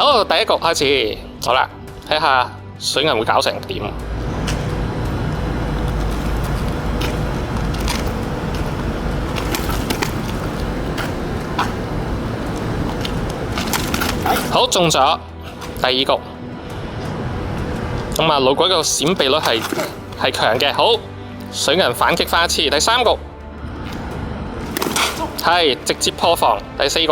好，第一局開始，好啦，睇下水銀會搞成點。好，中咗第二局，咁啊老鬼個閃避率係強嘅。好，水銀反擊翻一次，第三局係直接破防，第四局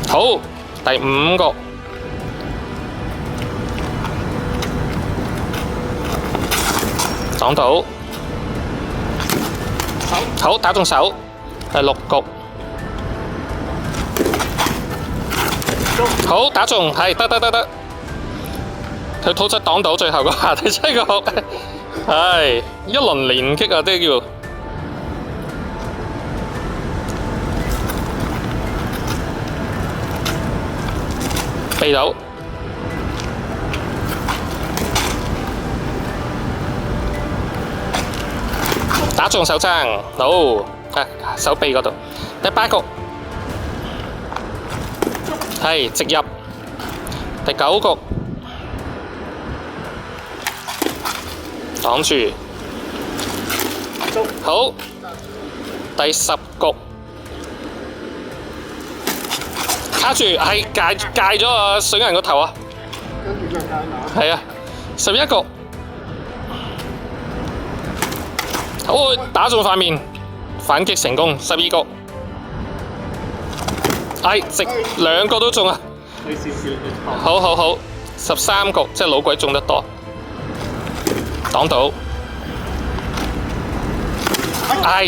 好，第五局擋到。好，打中手，第六局，好打中，係得，佢突出擋到最後嗰下，第七局，係一輪連擊啊，都叫避到，打中手踭，好，手臂嗰度。第八局係直入，第九局擋住，好，第十局卡住，係戒咗啊水銀個頭啊，係啊，11局。好，打中塊面，反擊成功。12局，直兩個都中啊！好，13局，即係老鬼中得多，擋到。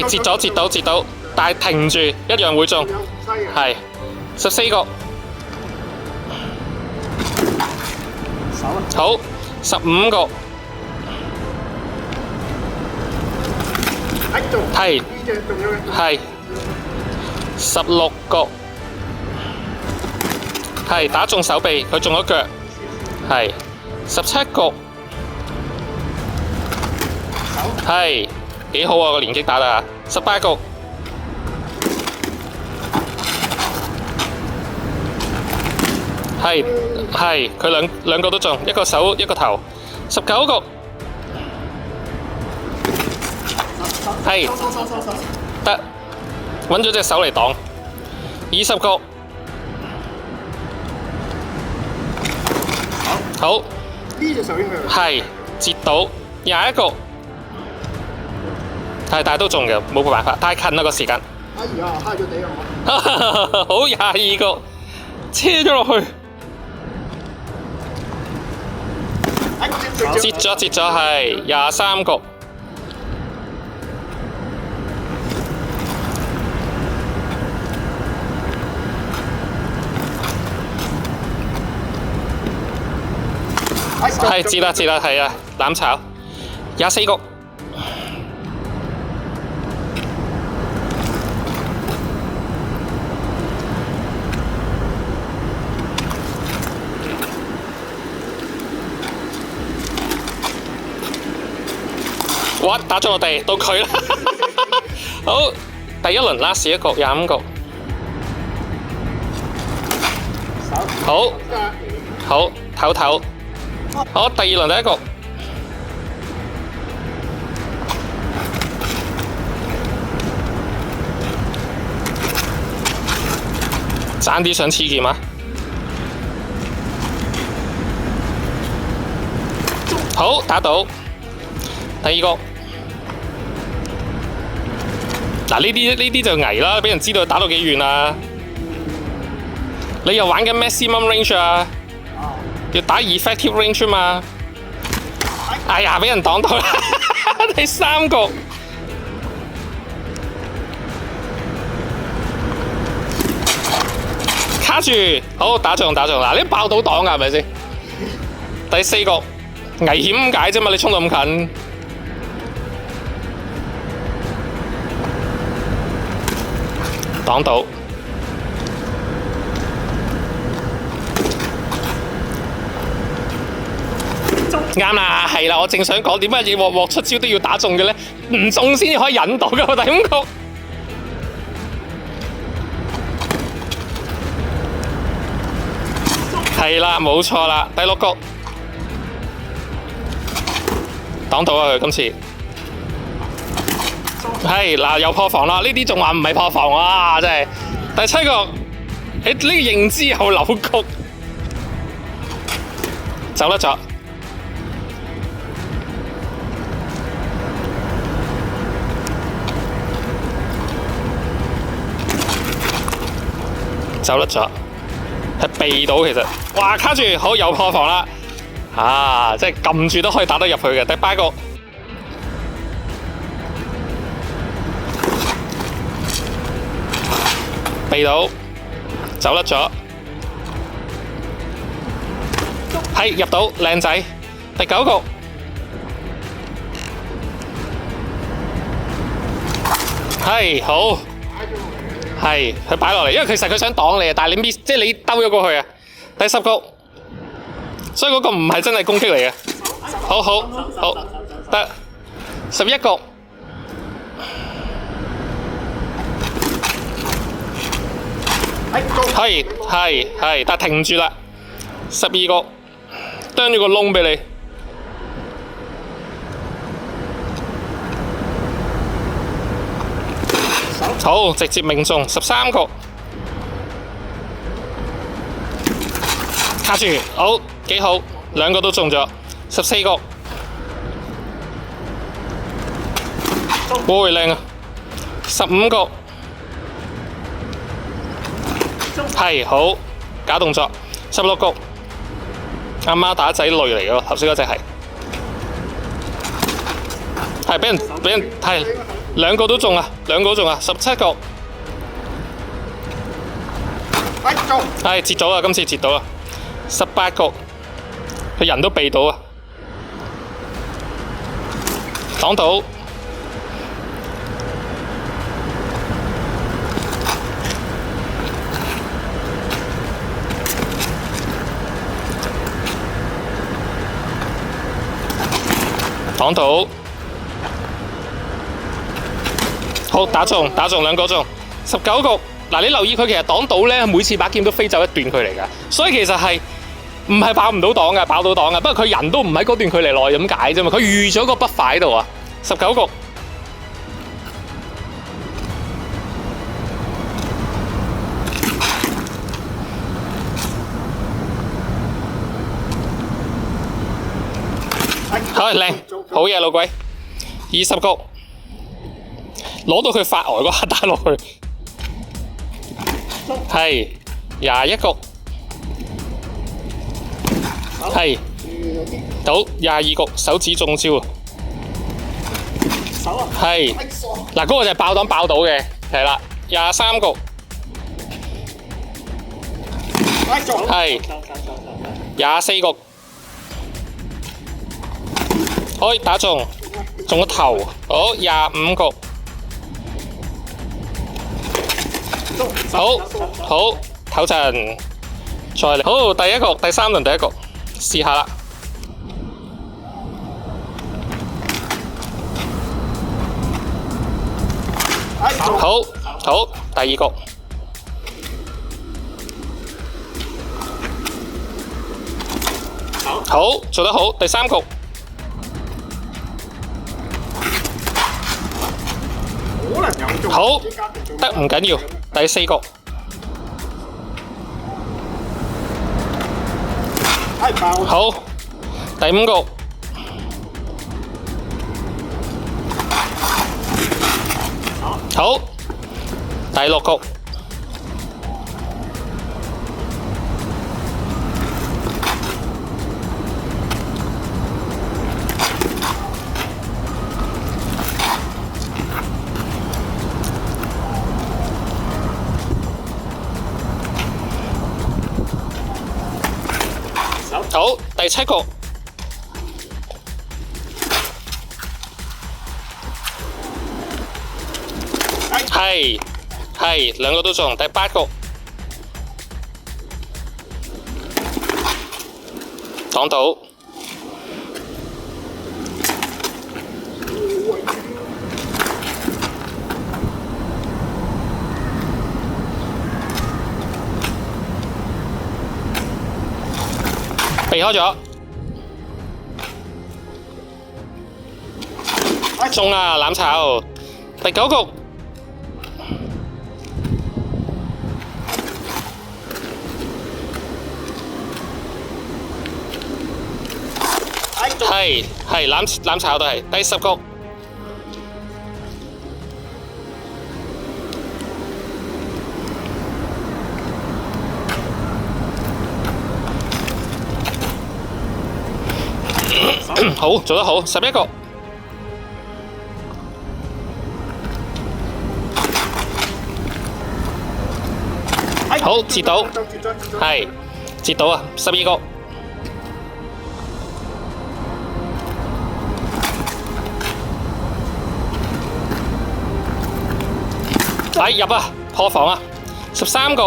截到，但係停住，一樣會中。係14局，好，15局。係16局，係打中手臂，佢中咗腳，係17局，係幾好啊個連擊打得，18局，係佢兩個都中，一個手一個頭，19局。係得，揾咗隻手嚟擋。20局，好，呢隻手應該係截到21局，但係都中嘅，冇辦法，太近啦個時間。哎呀，揩咗地啊！好22局，車咗落去，截咗係23局。係截啦，係啊，攬炒24局，哇！打咗落地，到佢啦。好，第一輪 last 一局25局，好，唞。好，第二輪第一局，爭啲想黐劍啊！好，打到第二局。嗱，呢啲就危啦，俾人知道打到幾遠啊！你又玩緊 maximum range 啊？要打 effective range 嘛？哎呀，俾人擋到啦！第三局，卡住，好打中嗱，你爆到擋㗎係咪先？第四局，危險解啫嘛，你衝到咁近，擋到。啱啦，係啦，我正想講點解嘢鑊鑊出招都要打中嘅咧？唔中先至可以引到嘅。第五局係啦，冇錯啦，第6局擋到啊佢今次。係嗱，又破防啦！呢啲仲話唔係破防啊，真係。第7局，你呢個認知又扭曲，走得咗。走得咗，係避到其實。哇！卡住，好又破防啦！啊，即係撳住都可以打得入去嘅。第8局。避到，走得咗，係入到，靚仔。第9局，係好，係佢擺落嚟，因為其實佢想擋你啊，但係你 miss， 即係你兜咗過去啊。第10局，所以嗰個唔係真係攻擊嚟嘅。好好好，得11局。係，但係停住啦。12局，啄咗個窿俾你。好，直接命中。13局，卡住，好，幾好，兩個都中咗。14局，會靚啊。15局。係好假動作。16局，阿媽打仔類嚟嘅，頭先嗰隻係俾人係兩個都中啊，兩個都中啊。17局，係截咗啦，今次截到啦。18局，佢人都避到啊，擋到。擋到，好打中兩個中。19局，嗱你留意佢其實擋到咧，每次把劍都飛走一段距離㗎，所以其實係唔係爆唔到擋㗎，爆到擋㗎。不過佢人都唔喺嗰段距離內咁解啫嘛，佢預咗個buffer喺度啊。19局，好靚，好嘢老鬼。20局，攞到佢發呆嗰下打落去。係21局，係到22局，手指中招啊！係嗱，嗰個就係爆彈爆到嘅，係啦。23局，係24局。可以打中，中個頭。好，25局，好，唞陣，再嚟。好，第1局，第3輪第1局，試下啦。好，第2局，好，做得好，第3局。好，得唔緊要。第4局，好，第5局，好，第6局，好，第7局，係兩個都中。第8局，擋到。避開咗，中啊攬炒，第9局。係攬炒都係第10局。好，做得好，11局。好，截到，係截到啊，12局。入啊，破防啊，13局。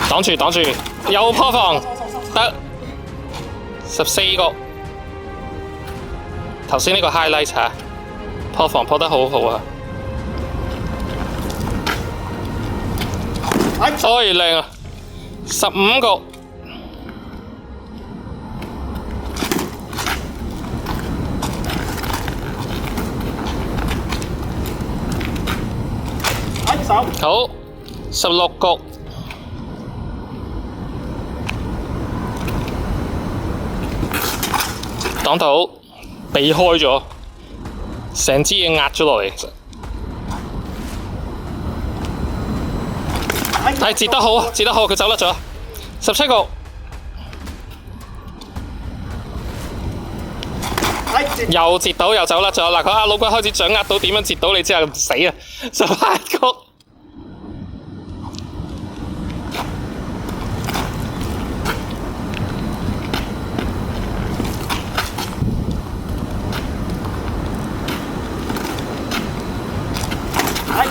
擋住，又破防，得14局。頭先呢個 highlight 嚇，破防破得好好啊！靚啊！15局。好，16局。擋到，避開咗，成支嘢壓咗落嚟。係截得好，佢走甩咗。17局。又截到，又走甩咗。嗱，佢阿老鬼開始掌握到點樣截到你之後死啊！18局。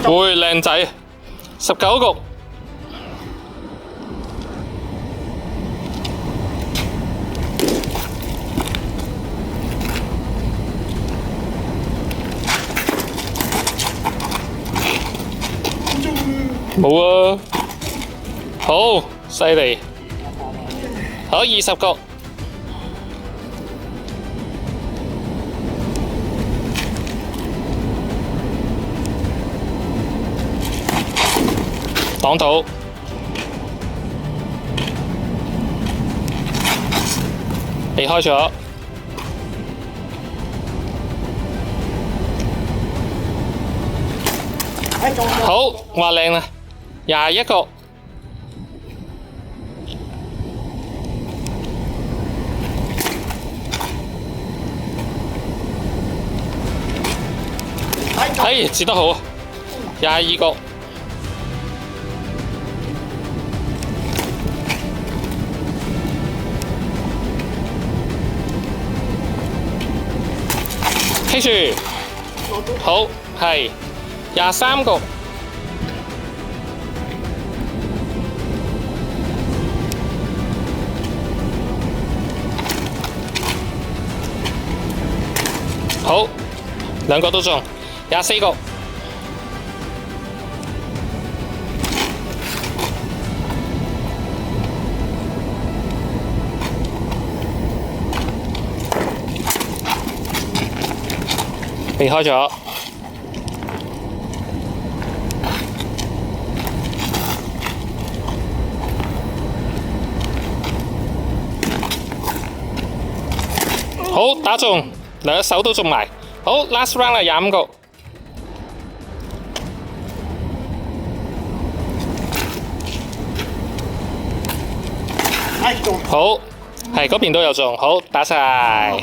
會靚仔，19局。冇啊，好犀利，好20局。擋到，避開咗，好話靚啦，21局。截得好，22局。記住，好係23局。好，2個都中，24局。避開咗，好打中，2手都中埋，好 last round 啦，25局。好，係嗰邊都有中，好打晒。